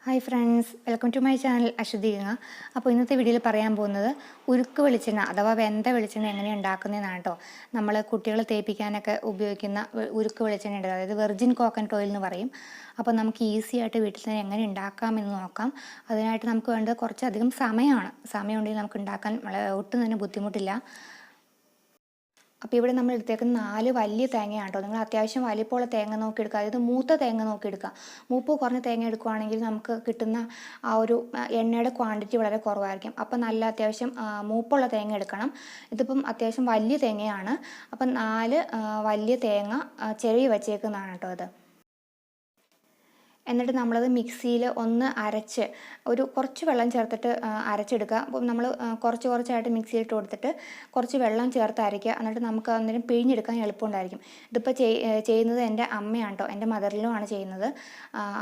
Hi friends, welcome to my channel Aswathy Ganga. അപ്പോൾ ഇന്നത്തെ വീഡിയോയിൽ പറയാൻ പോകുന്നത് ഉരുക്ക് വെളിച്ചെണ്ണ അഥവാ വെന്ത വെളിച്ചെണ്ണ എങ്ങനെയാണ് ഉണ്ടാക്കുന്നതെന്നാണ് കേട്ടോ. നമ്മൾ കുട്ടികളെ തേപ്പിക്കാനൊക്കെ ഉപയോഗിക്കുന്ന ഉരുക്ക് വെളിച്ചെണ്ണ ഉണ്ട്, അതായത് വെർജിൻ കോക്കനട്ട് ഓയിൽ എന്ന് പറയും. അപ്പോൾ നമുക്ക് ഈസി ആയിട്ട് വീട്ടിൽ തന്നെ എങ്ങനെ ഉണ്ടാക്കാമെന്ന് നോക്കാം. അതിനായിട്ട് നമുക്ക് വേണ്ടത് കുറച്ചധികം സമയം ഉണ്ടെങ്കിൽ നമുക്ക് ഉണ്ടാക്കാൻ ഒട്ടും തന്നെ ബുദ്ധിമുട്ടില്ല. അപ്പോൾ ഇവിടെ നമ്മൾ എടുത്തേക്കുന്ന 4 വലിയ തേങ്ങയാണ് കേട്ടോ. നിങ്ങൾ അത്യാവശ്യം വലിപ്പമുള്ള തേങ്ങ നോക്കി എടുക്കുക, അതായത് മൂത്ത തേങ്ങ നോക്കി എടുക്കുക. മൂപ്പ് കുറഞ്ഞ തേങ്ങ എടുക്കുകയാണെങ്കിൽ നമുക്ക് കിട്ടുന്ന ആ ഒരു എണ്ണയുടെ ക്വാണ്ടിറ്റി വളരെ കുറവായിരിക്കും. അപ്പം നല്ല അത്യാവശ്യം മൂപ്പുള്ള തേങ്ങ എടുക്കണം. ഇതിപ്പം അത്യാവശ്യം വലിയ തേങ്ങയാണ്. അപ്പം 4 വലിയ തേങ്ങ ചെറിയ വച്ചേക്കുന്നതാണ് കേട്ടോ അത്. എന്നിട്ട് നമ്മളത് മിക്സിയിൽ ഒന്ന് അരച്ച് കുറച്ച് വെള്ളം ചേർത്തിട്ട് അരച്ചെടുക്കുക. അപ്പോൾ നമ്മൾ കുറച്ചായിട്ട് മിക്സിയിലിട്ട് കൊടുത്തിട്ട് കുറച്ച് വെള്ളം ചേർത്ത് അരയ്ക്കുക. എന്നിട്ട് നമുക്ക് അന്നേരം പിഴിഞ്ഞെടുക്കാൻ എളുപ്പമുണ്ടായിരിക്കും. ഇതിപ്പോൾ ചെയ്യുന്നത് എൻ്റെ അമ്മയാണ് കേട്ടോ, എൻ്റെ മദറിലും ആണ് ചെയ്യുന്നത്.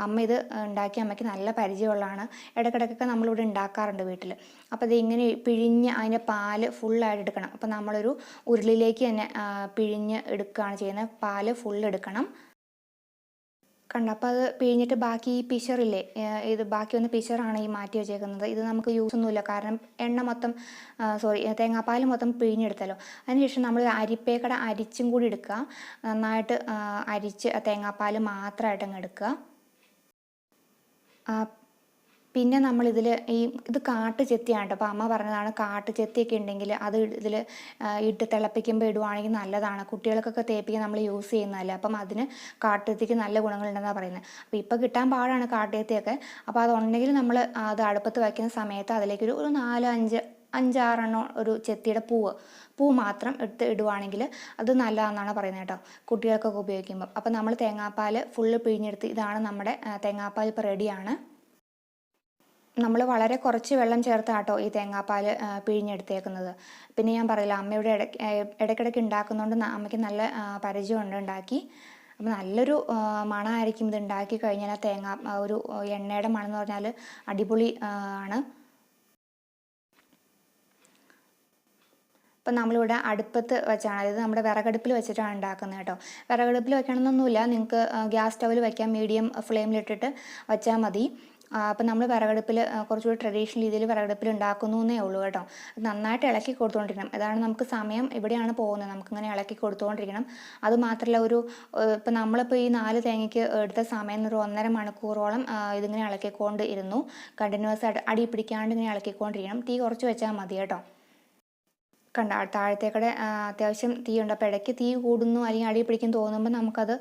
അമ്മ ഇത് ഉണ്ടാക്കി അമ്മയ്ക്ക് നല്ല പരിചയമുള്ളതാണ്. ഇടയ്ക്കിടയ്ക്കൊക്കെ നമ്മളിവിടെ ഉണ്ടാക്കാറുണ്ട് വീട്ടിൽ. അപ്പോൾ ഇത് ഇങ്ങനെ പിഴിഞ്ഞ് അതിൻ്റെ പാല് ഫുള്ളായിട്ട് എടുക്കണം. അപ്പോൾ നമ്മളൊരു ഉരുളിയിലേക്ക് തന്നെ പിഴിഞ്ഞ് എടുക്കുകയാണ് ചെയ്യുന്നത്. പാല് ഫുള്ള് എടുക്കണം. അപ്പോൾ അത് പിഴിഞ്ഞിട്ട് ബാക്കി ഈ പിശറില്ലേ, ഇത് ബാക്കി വന്ന പിശറാണ് ഈ മാറ്റി വെച്ചേക്കുന്നത്. ഇത് നമുക്ക് യൂസ് ഒന്നുമില്ല, കാരണം തേങ്ങാപ്പാൽ മൊത്തം പിഴിഞ്ഞെടുത്തല്ലോ. അതിനുശേഷം നമ്മൾ അരിപ്പേക്കട അരിച്ചും കൂടി എടുക്കുക. നന്നായിട്ട് അരിച്ച് തേങ്ങാപ്പാൽ മാത്രമായിട്ട് അങ്ങ് എടുക്കുക. പിന്നെ നമ്മളിതിൽ ഇത് കാട്ടുചെത്തിയാണ് കേട്ടോ. അപ്പോൾ അമ്മ പറഞ്ഞതാണ് കാട്ടുചെത്തിയൊക്കെ ഉണ്ടെങ്കിൽ അത് ഇതിൽ ഇട്ട് തിളപ്പിക്കുമ്പോൾ ഇടുവാണെങ്കിൽ നല്ലതാണ്. കുട്ടികൾക്കൊക്കെ തേപ്പിക്കാൻ നമ്മൾ യൂസ് ചെയ്യുന്നതല്ലേ, അപ്പം അതിന് കാട്ടുചെത്തിക്ക് നല്ല ഗുണങ്ങളുണ്ടെന്നാണ് പറയുന്നത്. അപ്പോൾ ഇപ്പോൾ കിട്ടാൻ പാടാണ് കാട്ടുചെത്തിയൊക്കെ. അപ്പോൾ അതുണ്ടെങ്കിൽ നമ്മൾ അത് അടുപ്പത്ത് വയ്ക്കുന്ന സമയത്ത് അതിലേക്കൊരു 4-5-6 ഒരു ചെത്തിയുടെ പൂ മാത്രം ഇടുവാണെങ്കിൽ അത് നല്ലതാണെന്നാണ് പറയുന്നത് കേട്ടോ, കുട്ടികൾക്കൊക്കെ ഉപയോഗിക്കുമ്പോൾ. അപ്പോൾ നമ്മൾ തേങ്ങാപ്പാൽ ഫുള്ള് പിഴിഞ്ഞെടുത്ത്, ഇതാണ് നമ്മുടെ തേങ്ങാപ്പാൽ ഇപ്പോൾ റെഡിയാണ്. നമ്മൾ വളരെ കുറച്ച് വെള്ളം ചേർത്താട്ടോ ഈ തേങ്ങാപ്പാൽ പിഴിഞ്ഞെടുത്തേക്കുന്നത്. പിന്നെ ഞാൻ പറയില്ല, അമ്മയുടെ ഇടയ്ക്കിടയ്ക്ക് ഉണ്ടാക്കുന്നതുകൊണ്ട് അമ്മയ്ക്ക് നല്ല പരിചയമുണ്ട് ഉണ്ടാക്കി. അപ്പം നല്ലൊരു മണമായിരിക്കും ഇത് ഉണ്ടാക്കി കഴിഞ്ഞാൽ. ഒരു എണ്ണയുടെ മണം എന്ന് പറഞ്ഞാൽ അടിപൊളി ആണ്. ഇപ്പം നമ്മളിവിടെ അടുപ്പത്ത് വെച്ചാണ്, അതായത് നമ്മുടെ വിറകടുപ്പിൽ വെച്ചിട്ടാണ് ഉണ്ടാക്കുന്നത് കേട്ടോ. വിറകടുപ്പിൽ വെക്കണമെന്നൊന്നുമില്ല, നിങ്ങൾക്ക് ഗ്യാസ് സ്റ്റൗവിൽ വയ്ക്കാം, മീഡിയം ഫ്ലെയിമിലിട്ടിട്ട് വെച്ചാൽ മതി. അപ്പം നമ്മൾ വിറകടുപ്പിൽ കുറച്ചുകൂടി ട്രഡീഷണൽ രീതിയിൽ വിറകടുപ്പിൽ ഉണ്ടാക്കുന്നേ ഉള്ളൂ കേട്ടോ. നന്നായിട്ട് ഇളക്കി കൊടുത്തുകൊണ്ടിരിക്കണം. അതാണ് നമുക്ക് സമയം ഇവിടെയാണ് പോകുന്നത്, നമുക്കിങ്ങനെ ഇളക്കി കൊടുത്തുകൊണ്ടിരിക്കണം. അത് മാത്രമല്ല, ഇപ്പം നമ്മളിപ്പോൾ ഈ 4 തേങ്ങയ്ക്ക് എടുത്ത സമയം ഒരു 1.5 മണിക്കൂറോളം ഇതിങ്ങനെ ഇളക്കിക്കൊണ്ട് ഇരുന്നു. കണ്ടിന്യൂസ് ആയിട്ട് അടി പിടിക്കാണ്ട് ഇങ്ങനെ ഇളക്കിക്കൊണ്ടിരിക്കണം. തീ കുറച്ച് വെച്ചാൽ മതി കേട്ടോ. താഴത്തേക്കടെ അത്യാവശ്യം തീ ഉണ്ട്. അപ്പോൾ ഇടയ്ക്ക് തീ കൂടുന്നു അല്ലെങ്കിൽ അടി പിടിക്കും തോന്നുമ്പോൾ നമുക്കത്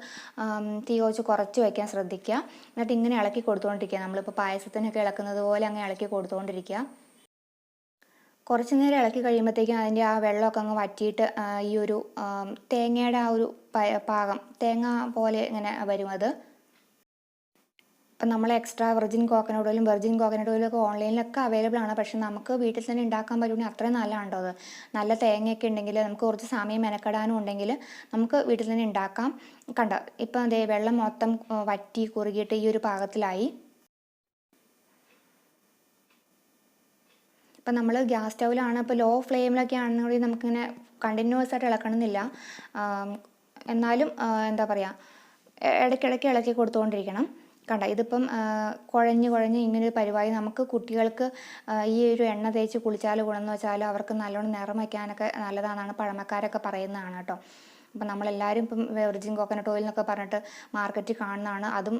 തീ കുറച്ച് വയ്ക്കാൻ ശ്രദ്ധിക്കുക. എന്നിട്ട് ഇങ്ങനെ ഇളക്കി കൊടുത്തുകൊണ്ടിരിക്കുക. നമ്മളിപ്പോൾ പായസത്തിനൊക്കെ ഇളക്കുന്നത് പോലെ അങ്ങനെ ഇളക്കി കൊടുത്തുകൊണ്ടിരിക്കുക. കുറച്ച് നേരം ഇളക്കി കഴിയുമ്പോഴത്തേക്കും അതിൻ്റെ ആ വെള്ളമൊക്കെ അങ്ങ് വറ്റിയിട്ട് ഈ ഒരു തേങ്ങയുടെ ആ ഒരു പാകം തേങ്ങ പോലെ ഇങ്ങനെ വരും അത്. ഇപ്പം നമ്മൾ എക്സ്ട്രാ വെർജിൻ കോക്കനട്ട് ഓയിലും ഒക്കെ ഓൺലൈനിലൊക്കെ അവൈലബിൾ ആണ്. പക്ഷെ നമുക്ക് വീട്ടിൽ തന്നെ ഉണ്ടാക്കാൻ പറ്റുമെങ്കിൽ അത്രയും നല്ലതാണോ അത്. നല്ല തേങ്ങയൊക്കെ ഉണ്ടെങ്കിൽ നമുക്ക് കുറച്ച് സമയം മെനക്കെടാനും ഉണ്ടെങ്കിൽ നമുക്ക് വീട്ടിൽ തന്നെ ഉണ്ടാക്കാം. ഇപ്പം അതേ വെള്ളം മൊത്തം വറ്റി കുറുകിയിട്ട് ഈ ഒരു പാകത്തിലായി. ഇപ്പം നമ്മൾ ഗ്യാസ് സ്റ്റൗവിലാണ്, ഇപ്പോൾ ലോ ഫ്ലെയിമിലൊക്കെ ആണെന്നുണ്ടെങ്കിൽ നമുക്കിങ്ങനെ കണ്ടിന്യൂസ് ആയിട്ട് ഇളക്കണമെന്നില്ല. എന്നാലും എന്താ പറയുക, ഇടയ്ക്കിടയ്ക്ക് ഇളക്കി കൊടുത്തുകൊണ്ടിരിക്കണം. ഇതിപ്പം കുഴഞ്ഞ് ഇങ്ങനൊരു പരിപാടി. നമുക്ക് കുട്ടികൾക്ക് ഈ ഒരു എണ്ണ തേച്ച് കുളിച്ചാൽ ഗുണമെന്ന് വെച്ചാൽ അവർക്ക് നല്ലോണം നിറം വയ്ക്കാനൊക്കെ നല്ലതാണെന്നാണ് പഴമക്കാരൊക്കെ പറയുന്നതാണ് കേട്ടോ. അപ്പം നമ്മളെല്ലാവരും ഇപ്പം വെർജിൻ കോക്കനട്ട് ഓയിൽ എന്നൊക്കെ പറഞ്ഞിട്ട് മാർക്കറ്റിൽ കാണുന്നതാണ്. അതും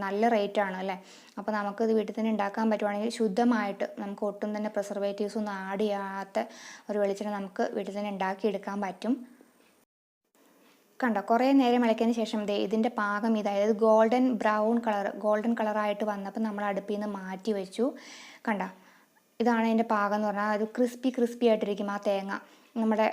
നല്ല റേറ്റാണ് അല്ലേ. അപ്പോൾ നമുക്കിത് വീട്ടിൽ തന്നെ ഉണ്ടാക്കാൻ പറ്റുവാണെങ്കിൽ ശുദ്ധമായിട്ട് നമുക്ക് ഒട്ടും തന്നെ പ്രിസർവേറ്റീവ്സ് ഒന്നും ആഡ് ചെയ്യാത്ത ഒരു വെളിച്ചെണ്ണ നമുക്ക് വീട്ടിൽ തന്നെ ഉണ്ടാക്കിയെടുക്കാൻ പറ്റും. കുറേ നേരം ഇളക്കിയതിന് ശേഷം ഇതിൻ്റെ പാകം അതായത് ഗോൾഡൻ കളറായിട്ട് വന്നപ്പോൾ നമ്മൾ അടുപ്പിൽ നിന്ന് മാറ്റി വെച്ചു. ഇതാണ് അതിൻ്റെ പാകം എന്ന് പറഞ്ഞാൽ. ഒരു ക്രിസ്പി ആയിട്ടിരിക്കും ആ തേങ്ങ, നമ്മുടെ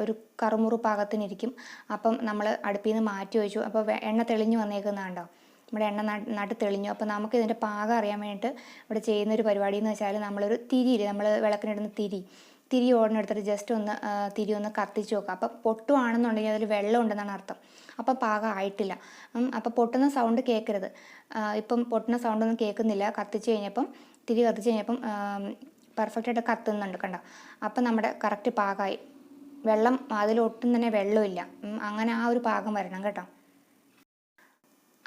ഒരു കറുമുറു പാകത്തിനിരിക്കും. അപ്പം നമ്മൾ അടുപ്പിൽ നിന്ന് മാറ്റി വെച്ചു. അപ്പോൾ എണ്ണ തെളിഞ്ഞു വന്നേക്കുന്നതാണ്ടോ, നമ്മുടെ എണ്ണ നട്ട് തെളിഞ്ഞു. അപ്പോൾ നമുക്ക് ഇതിൻ്റെ പാകം അറിയാൻ വേണ്ടിയിട്ട് ഇവിടെ ചെയ്യുന്നൊരു പരിപാടി എന്ന് വെച്ചാൽ, നമ്മളൊരു തിരിയില്ലേ, നമ്മൾ വിളക്കിനിടുന്ന തിരി ഓടിനെടുത്തിട്ട് ജസ്റ്റ് തിരി ഒന്ന് കത്തിച്ച് നോക്കുക. അപ്പം പൊട്ടുവാണെന്നുണ്ടെങ്കിൽ അതിൽ വെള്ളം ഉണ്ടെന്നാണ് അർത്ഥം. അപ്പം പാകം ആയിട്ടില്ല. അപ്പം പൊട്ടുന്ന സൗണ്ട് കേൾക്കരുത്. ഇപ്പം പൊട്ടുന്ന സൗണ്ടൊന്നും കേൾക്കുന്നില്ല. തിരി കത്തിച്ച് കഴിഞ്ഞപ്പം പെർഫെക്റ്റായിട്ട് കത്തുന്നുണ്ട്. അപ്പം നമ്മുടെ കറക്റ്റ് പാകമായി. അതിലൊട്ടും തന്നെ വെള്ളമില്ല. അങ്ങനെ ആ ഒരു പാകം വരണം കേട്ടോ.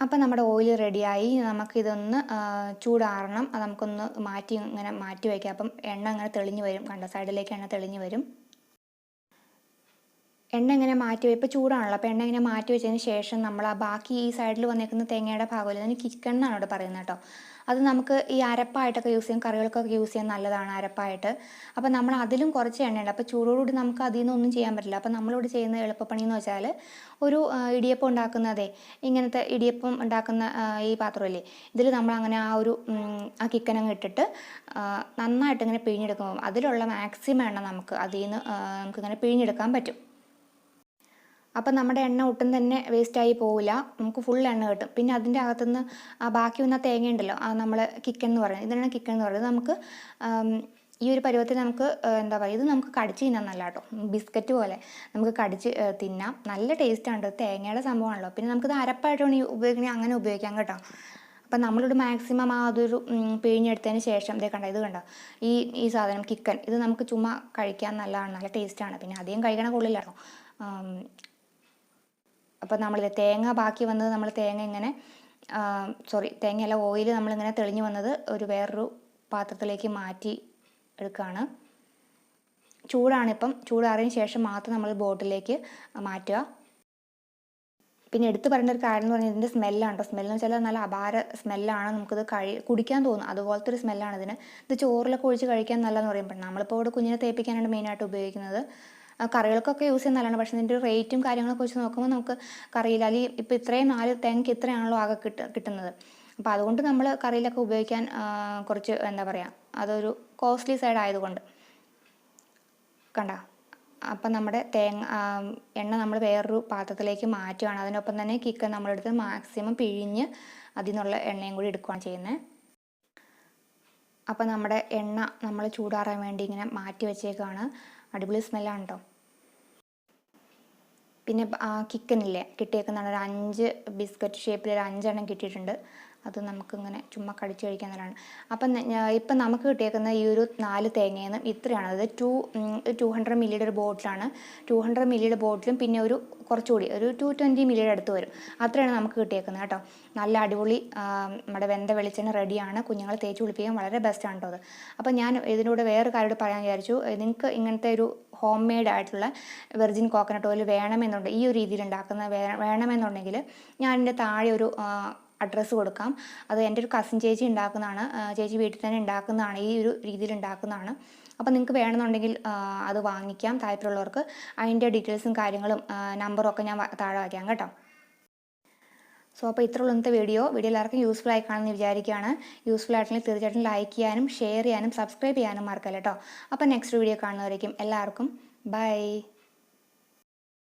അപ്പം നമ്മുടെ ഓയിൽ റെഡിയായി. നമുക്കിതൊന്ന് ചൂടാറണം. അത് നമുക്കൊന്ന് ഇങ്ങനെ മാറ്റി വയ്ക്കാം. അപ്പം എണ്ണ അങ്ങനെ തെളിഞ്ഞ് വരും. കണ്ടോ, സൈഡിലേക്ക് എണ്ണ തെളിഞ്ഞ് വരും. എണ്ണ ഇങ്ങനെ മാറ്റി ഇപ്പോൾ ചൂടാണല്ലോ, അപ്പോൾ എണ്ണ ഇങ്ങനെ മാറ്റി വെച്ചതിന് ശേഷം നമ്മൾ ആ ബാക്കി ഈ സൈഡിൽ വന്നേക്കുന്ന തേങ്ങയുടെ ഭാഗമല്ല, അതിന് ചിക്കൻ എന്നാണ് ഇവിടെ പറയുന്നത് കേട്ടോ. അത് നമുക്ക് ഈ അരപ്പായിട്ടൊക്കെ യൂസ് ചെയ്യാം, കറികൾക്കൊക്കെ യൂസ് ചെയ്യാൻ നല്ലതാണ് അരപ്പായിട്ട്. അപ്പോൾ നമ്മൾ അതിലും കുറച്ച് എണ്ണയുണ്ട്. അപ്പോൾ ചൂടോടുകൂടി നമുക്ക് അതിൽ നിന്നൊന്നും ചെയ്യാൻ പറ്റില്ല. അപ്പോൾ നമ്മളിവിടെ ചെയ്യുന്ന എളുപ്പപ്പണി എന്ന് വെച്ചാൽ ഒരു ഇടിയപ്പം ഉണ്ടാക്കുന്നതേ, ഇങ്ങനത്തെ ഇടിയപ്പം ഉണ്ടാക്കുന്ന ഈ പാത്രമല്ലേ, ഇതിൽ നമ്മളങ്ങനെ ആ ചിക്കൻ അങ്ങ് ഇട്ടിട്ട് നന്നായിട്ട് ഇങ്ങനെ പിഴിഞ്ഞെടുക്കുമ്പോൾ അതിലുള്ള മാക്സിമം എണ്ണ നമുക്ക് അതിൽ നിന്ന് നമുക്കിങ്ങനെ പിഴിഞ്ഞെടുക്കാൻ പറ്റും. അപ്പം നമ്മുടെ എണ്ണ ഒട്ടും തന്നെ വേസ്റ്റായി പോവില്ല, നമുക്ക് ഫുൾ എണ്ണ കിട്ടും. പിന്നെ അതിൻ്റെ അകത്തുനിന്ന് ബാക്കി വന്ന തേങ്ങ ഉണ്ടല്ലോ, നമ്മൾ കിക്കൻ എന്ന് പറയുന്നത്, ഇതാണ് കിക്കൻ എന്ന് പറയുന്നത്. നമുക്ക് ഈ ഒരു പരുവത്തിൽ നമുക്ക് എന്താ പറയുക, ഇത് നമുക്ക് കടിച്ച് തിന്നാൻ നല്ല കേട്ടോ, ബിസ്ക്കറ്റ് പോലെ നമുക്ക് കടിച്ച് തിന്നാം. നല്ല ടേസ്റ്റാണ്, തേങ്ങയുടെ സംഭവമാണല്ലോ. പിന്നെ നമുക്കിത് അരപ്പായിട്ടാണ് ഉപയോഗിക്കണമെങ്കിൽ അങ്ങനെ ഉപയോഗിക്കാം കേട്ടോ. അപ്പം നമ്മളിവിടെ മാക്സിമം അതൊരു പിഴിഞ്ഞെടുത്തതിന് ശേഷം ഇതേ കണ്ടോ, ഇത് കണ്ടോ, ഈ സാധനം കിക്കൻ, ഇത് നമുക്ക് ചുമ്മാ കഴിക്കാൻ നല്ലതാണ്, നല്ല ടേസ്റ്റാണ്. പിന്നെ അധികം കഴിക്കണ കൊള്ളില്ലാട്ടോ. അപ്പോൾ നമ്മളിത് തേങ്ങ ബാക്കി വന്നത് നമ്മൾ തേങ്ങ ഇങ്ങനെ തേങ്ങയല്ല, ഓയിൽ നമ്മളിങ്ങനെ തെളിഞ്ഞ് വന്നത് വേറൊരു പാത്രത്തിലേക്ക് മാറ്റി എടുക്കുകയാണ്. ചൂടാണിപ്പം, ചൂടാറിയതിന് ശേഷം മാത്രം നമ്മൾ ബോട്ടിലേക്ക് മാറ്റുക. പിന്നെ എടുത്ത് പറയേണ്ട ഒരു കാര്യം എന്ന് പറഞ്ഞാൽ ഇതിൻ്റെ സ്മെല്ലാണ് കേട്ടോ. സ്മെല്ലെന്ന് വെച്ചാൽ നല്ല അപാര സ്മെല്ലാണ്, നമുക്കിത് കുടിക്കാൻ തോന്നും, അതുപോലത്തെ ഒരു സ്മെല്ലാണ് ഇതിന്. ഇത് ചോറിലൊക്കെ ഒഴിച്ച് കഴിക്കാൻ നല്ലതെന്ന് പറയുമ്പോൾ നമ്മളിപ്പോൾ ഇവിടെ കുഞ്ഞിനെ തേപ്പിക്കാനാണ് മെയിനായിട്ട് ഉപയോഗിക്കുന്നത്. കറികൾക്കൊക്കെ യൂസ് ചെയ്യാൻ നല്ലതാണ്. പക്ഷേ ഇതിൻ്റെ റേറ്റും കാര്യങ്ങളൊക്കെ വെച്ച് നോക്കുമ്പോൾ നമുക്ക് കറിയിൽ അല്ലെങ്കിൽ ഇപ്പോൾ ഇത്രയും 4 തേങ്ങയ്ക്ക് ഇത്രയാണല്ലോ ആകെ കിട്ടുന്നത്. അപ്പോൾ അതുകൊണ്ട് നമ്മൾ കറിയിലൊക്കെ ഉപയോഗിക്കാൻ കുറച്ച് എന്താ പറയുക, അതൊരു കോസ്റ്റ്ലി സൈഡ് ആയതുകൊണ്ട് കണ്ട. അപ്പം നമ്മുടെ എണ്ണ നമ്മൾ വേറൊരു പാത്രത്തിലേക്ക് മാറ്റുകയാണ്. അതിനൊപ്പം തന്നെ ചിക്കൻ നമ്മളെടുത്ത് മാക്സിമം പിഴിഞ്ഞ് അതിൽ നിന്നുള്ള എണ്ണയും കൂടി എടുക്കുകയാണ് ചെയ്യുന്നത്. അപ്പം നമ്മുടെ എണ്ണ നമ്മൾ ചൂടാറാൻ വേണ്ടി ഇങ്ങനെ മാറ്റി വെച്ചേക്കാണ്. അടിപൊളി സ്മെല്ലാണ് കേട്ടോ. പിന്നെ ചിക്കനില്ലേ കിട്ടിയേക്കുന്നതാണ് ഒരു 5 ബിസ്ക്കറ്റ് ഷേപ്പിൽ ഒരു 5 എണ്ണം കിട്ടിയിട്ടുണ്ട്. അത് നമുക്കിങ്ങനെ ചുമ്മാ കടിച്ച് കഴിക്കാൻ നല്ലതാണ്. അപ്പം ഇപ്പം നമുക്ക് കിട്ടിയേക്കുന്ന ഈ ഒരു 4 തേങ്ങയിൽ നിന്ന് ഇത്രയാണ്. അത് 200 മില്ലിയുടെ ഒരു ബോട്ടിലാണ്. 200 മില്ലിയുടെ ബോട്ടിലും പിന്നെ കുറച്ചുകൂടി ഒരു 220 മില്ലിയുടെ അടുത്ത് വരും. അത്രയാണ് നമുക്ക് കിട്ടിയേക്കുന്നത് കേട്ടോ. നല്ല അടിപൊളി നമ്മുടെ വെന്ത വെളിച്ചെണ്ണ റെഡിയാണ്. കുഞ്ഞുങ്ങളെ തേച്ച് കുളിപ്പിക്കാൻ വളരെ ബെസ്റ്റാണ് കേട്ടോ അത്. അപ്പം ഞാൻ ഇതിലൂടെ വേറെ കാര്യം പറയാൻ വിചാരിച്ചു. നിങ്ങൾക്ക് ഇങ്ങനത്തെ ഒരു ഹോം മെയ്ഡ് ആയിട്ടുള്ള വെർജിൻ കോക്കനട്ട് ഓയിൽ വേണമെന്നുണ്ടെങ്കിൽ, ഈ ഒരു രീതിയിൽ ഉണ്ടാക്കുന്ന വേണമെന്നുണ്ടെങ്കിൽ ഞാൻ എൻ്റെ താഴെ ഒരു അഡ്രസ്സ് കൊടുക്കാം. അത് എൻ്റെ ഒരു കസിൻ ചേച്ചി ഉണ്ടാക്കുന്നതാണ്. ചേച്ചി വീട്ടിൽ തന്നെ ഉണ്ടാക്കുന്നതാണ്, ഈ ഒരു രീതിയിൽ ഉണ്ടാക്കുന്നതാണ്. അപ്പോൾ നിങ്ങൾക്ക് വേണമെന്നുണ്ടെങ്കിൽ അത് വാങ്ങിക്കാം താല്പര്യമുള്ളവർക്ക്. അതിൻ്റെ ഡീറ്റെയിൽസും കാര്യങ്ങളും നമ്പറും ഒക്കെ ഞാൻ താഴെ വയ്ക്കാം കേട്ടോ. അപ്പോൾ ഇത്രയുള്ള ഇന്നത്തെ വീഡിയോ എല്ലാവർക്കും യൂസ്ഫുൾ ആയി കാണുമെന്ന് വിചാരിക്കുകയാണ്. യൂസ്ഫുൾ ആയിട്ടുണ്ടെങ്കിൽ തീർച്ചയായിട്ടും ലൈക്ക് ചെയ്യാനും ഷെയർ ചെയ്യാനും സബ്സ്ക്രൈബ് ചെയ്യാനും മറക്കല്ല കേട്ടോ. അപ്പോൾ നെക്സ്റ്റ് വീഡിയോ കാണുന്നവരേക്കും എല്ലാവർക്കും ബൈ.